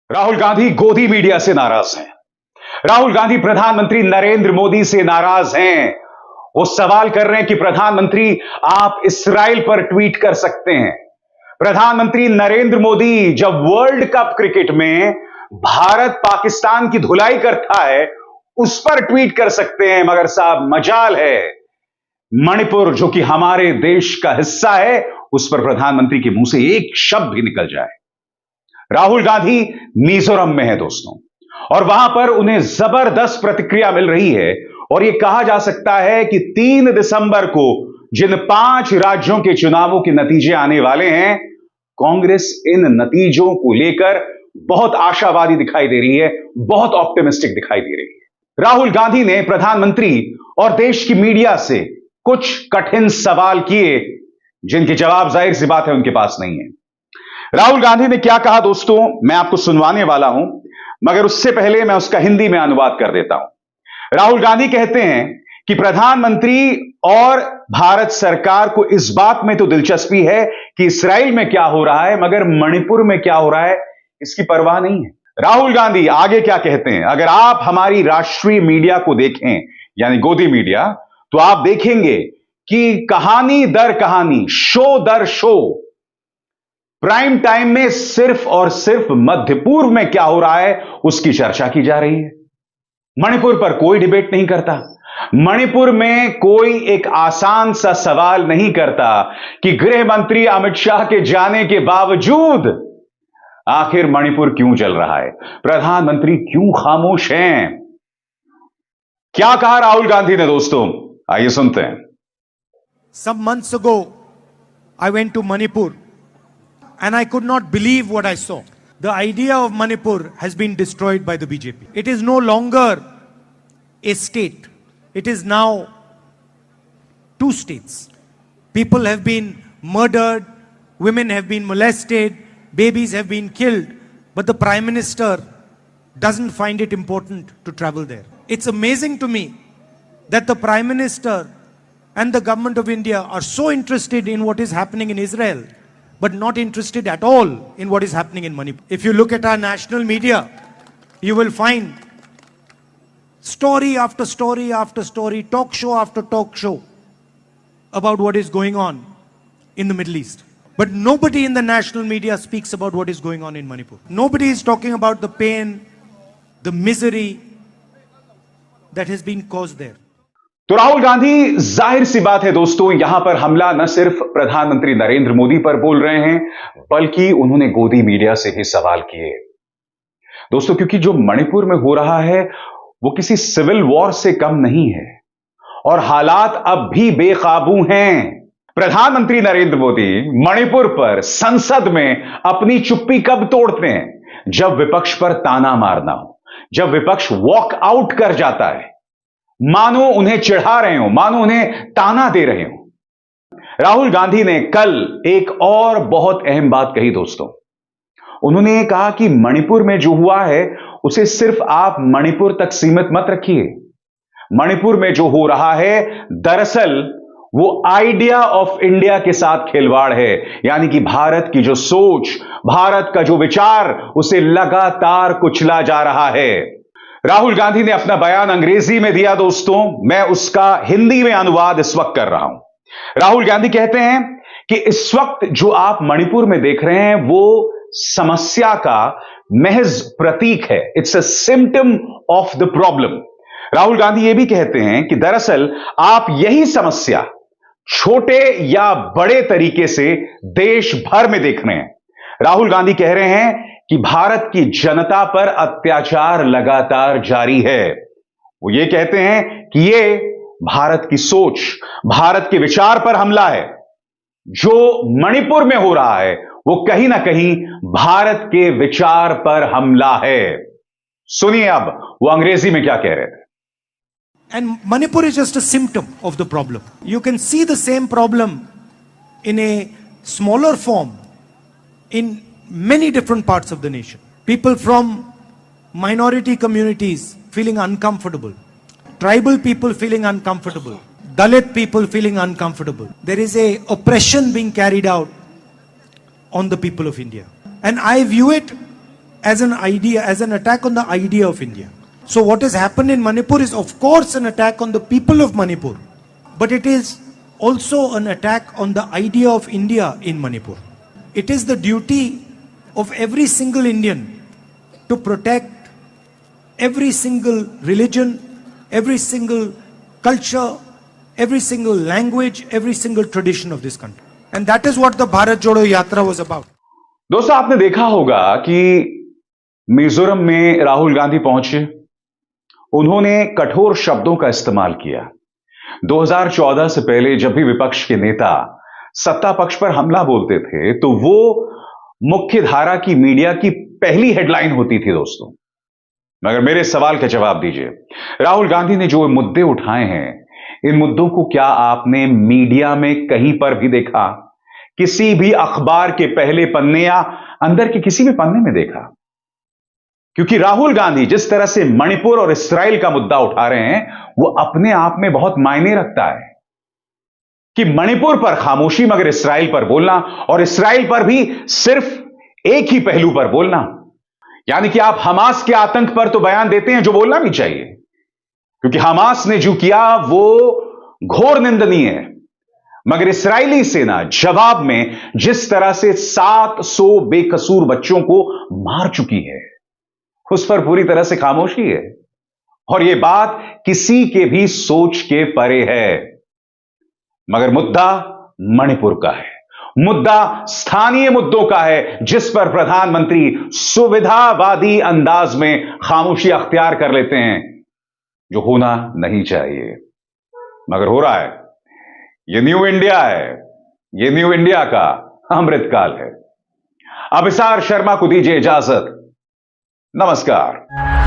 राहुल गांधी गोदी मीडिया से नाराज हैं। राहुल गांधी प्रधानमंत्री नरेंद्र मोदी से नाराज हैं। वो सवाल कर रहे हैं कि प्रधानमंत्री आप इस्राएल पर ट्वीट कर सकते हैं। प्रधानमंत्री नरेंद्र मोदी जब वर्ल्ड कप क्रिकेट में भारत पाकिस्तान की धुलाई करता है उस पर ट्वीट कर सकते हैं, मगर साहब मजाल है मणिपुर जो कि हमारे देश का हिस्सा है उस पर प्रधानमंत्री के मुंह से एक शब्द भी निकल जाए। राहुल गांधी मिजोरम में है दोस्तों, और वहां पर उन्हें जबरदस्त प्रतिक्रिया मिल रही है। और यह कहा जा सकता है कि 3 दिसंबर को जिन 5 राज्यों के चुनावों के नतीजे आने वाले हैं, कांग्रेस इन नतीजों को लेकर बहुत आशावादी दिखाई दे रही है, बहुत ऑप्टिमिस्टिक दिखाई दे रही है। राहुल गांधी ने प्रधानमंत्री और देश की मीडिया से कुछ कठिन सवाल किए जिनके जवाब जाहिर सी बात है उनके पास नहीं है। राहुल गांधी ने क्या कहा दोस्तों, मैं आपको सुनवाने वाला हूं, मगर उससे पहले मैं उसका हिंदी में अनुवाद कर देता हूं। राहुल गांधी कहते हैं कि प्रधानमंत्री और भारत सरकार को इस बात में तो दिलचस्पी है कि इस्राएल में क्या हो रहा है, मगर मणिपुर में क्या हो रहा है इसकी परवाह नहीं है। राहुल गांधी आगे क्या कहते हैं, अगर आप हमारी राष्ट्रीय मीडिया को देखें यानी गोदी मीडिया, तो आप देखेंगे कि कहानी दर कहानी, शो दर शो, प्राइम टाइम में सिर्फ और सिर्फ मध्य पूर्व में क्या हो रहा है उसकी चर्चा की जा रही है। मणिपुर पर कोई डिबेट नहीं करता। मणिपुर में कोई एक आसान सा सवाल नहीं करता कि गृह मंत्री अमित शाह के जाने के बावजूद आखिर मणिपुर क्यों जल रहा है, प्रधानमंत्री क्यों खामोश हैं। क्या कहा राहुल गांधी ने दोस्तों, आइए सुनते हैं। Some months ago, I went to Manipur and I could not believe what I saw. The idea of Manipur has been destroyed by the BJP. It is no longer a state. It is now 2 states. People have been murdered, women have been molested, babies have been killed, but the Prime Minister doesn't find it important to travel there. It's amazing to me that the Prime Minister and the government of India are so interested in what is happening in Israel, but not interested at all in what is happening in Manipur. If you look at our national media, you will find story after story after story, talk show after talk show about what is going on in the Middle East. But nobody in the national media speaks about what is going on in Manipur. Nobody is talking about the pain, the misery that has been caused there. तो राहुल गांधी जाहिर सी बात है दोस्तों, यहां पर हमला न सिर्फ प्रधानमंत्री नरेंद्र मोदी पर बोल रहे हैं, बल्कि उन्होंने गोदी मीडिया से भी सवाल किए दोस्तों, क्योंकि जो मणिपुर में हो रहा है वो किसी सिविल वॉर से कम नहीं है और हालात अब भी बेकाबू हैं। प्रधानमंत्री नरेंद्र मोदी मणिपुर पर संसद में अपनी चुप्पी कब तोड़ते हैं, जब विपक्ष पर ताना मारना हो, जब विपक्ष वॉक आउट कर जाता है, मानो उन्हें चिढ़ा रहे हो, मानो उन्हें ताना दे रहे हो। राहुल गांधी ने कल एक और बहुत अहम बात कही दोस्तों। उन्होंने कहा कि मणिपुर में जो हुआ है उसे सिर्फ आप मणिपुर तक सीमित मत रखिए। मणिपुर में जो हो रहा है दरअसल वो आइडिया ऑफ इंडिया के साथ खिलवाड़ है, यानी कि भारत की जो सोच, भारत का जो विचार, उसे लगातार कुचला जा रहा है। राहुल गांधी ने अपना बयान अंग्रेजी में दिया दोस्तों, मैं उसका हिंदी में अनुवाद इस वक्त कर रहा हूं। राहुल गांधी कहते हैं कि इस वक्त जो आप मणिपुर में देख रहे हैं वो समस्या का महज प्रतीक है, it's a symptom of the problem. Rahul Gandhi यह भी कहते हैं कि दरअसल आप यही समस्या छोटे या बड़े तरीके से देश भर में देख रहे हैं। राहुल गांधी कह रहे हैं कि भारत की जनता पर अत्याचार लगातार जारी है। वो ये कहते हैं कि ये भारत की सोच, भारत के विचार पर हमला है। जो मणिपुर में हो रहा है वो कहीं ना कहीं भारत के विचार पर हमला है। सुनिए अब वो अंग्रेजी में क्या कह रहे थे। And Manipur is just a symptom of the problem. You can see the same problem in a smaller form in many different parts of the nation. People from minority communities feeling uncomfortable, tribal people feeling uncomfortable, Dalit people feeling uncomfortable. There is a oppression being carried out on the people of India. And I view it as an idea, as an attack on the idea of India. So what has happened in Manipur is of course an attack on the people of Manipur, but it is also an attack on the idea of India in Manipur. It is the duty of every single Indian to protect every single religion, every single culture, every single language, every single tradition of this country. And that is what the Bharat Jodo Yatra was about. दोस्तों, आपने देखा होगा कि मिजोरम में राहुल गांधी पहुंचे, उन्होंने कठोर शब्दों का इस्तेमाल किया। 2014 से पहले जब भी विपक्ष के नेता सत्ता पक्ष पर हमला बोलते थे तो वो मुख्य धारा की मीडिया की पहली हेडलाइन होती थी दोस्तों। मगर मेरे सवाल का जवाब दीजिए, राहुल गांधी ने जो मुद्दे उठाए हैं, इन मुद्दों को क्या आपने मीडिया में कहीं पर भी देखा? किसी भी अखबार के पहले पन्ने या अंदर के किसी भी पन्ने में देखा? क्योंकि राहुल गांधी जिस तरह से मणिपुर और इस्राइल का मुद्दा उठा रहे हैं, वो अपने आप में बहुत मायने रखता है कि मणिपुर पर खामोशी मगर इस्राइल पर बोलना, और इस्राइल पर भी सिर्फ एक ही पहलू पर बोलना। यानी कि आप हमास के आतंक पर तो बयान देते हैं जो बोलना भी चाहिए, क्योंकि हमास ने जो किया वो घोर निंदनीय है, मगर इस्राइली सेना जवाब में जिस तरह से 700 बेकसूर बच्चों को मार चुकी है, उस पर पूरी तरह से खामोशी है। और यह बात किसी के भी सोच के परे है। मगर मुद्दा मणिपुर का है, मुद्दा स्थानीय मुद्दों का है, जिस पर प्रधानमंत्री सुविधावादी अंदाज में खामोशी अख्तियार कर लेते हैं, जो होना नहीं चाहिए मगर हो रहा है। यह न्यू इंडिया है, यह न्यू इंडिया का अमृतकाल है। अभिसार शर्मा को दीजिए इजाजत। नमस्कार।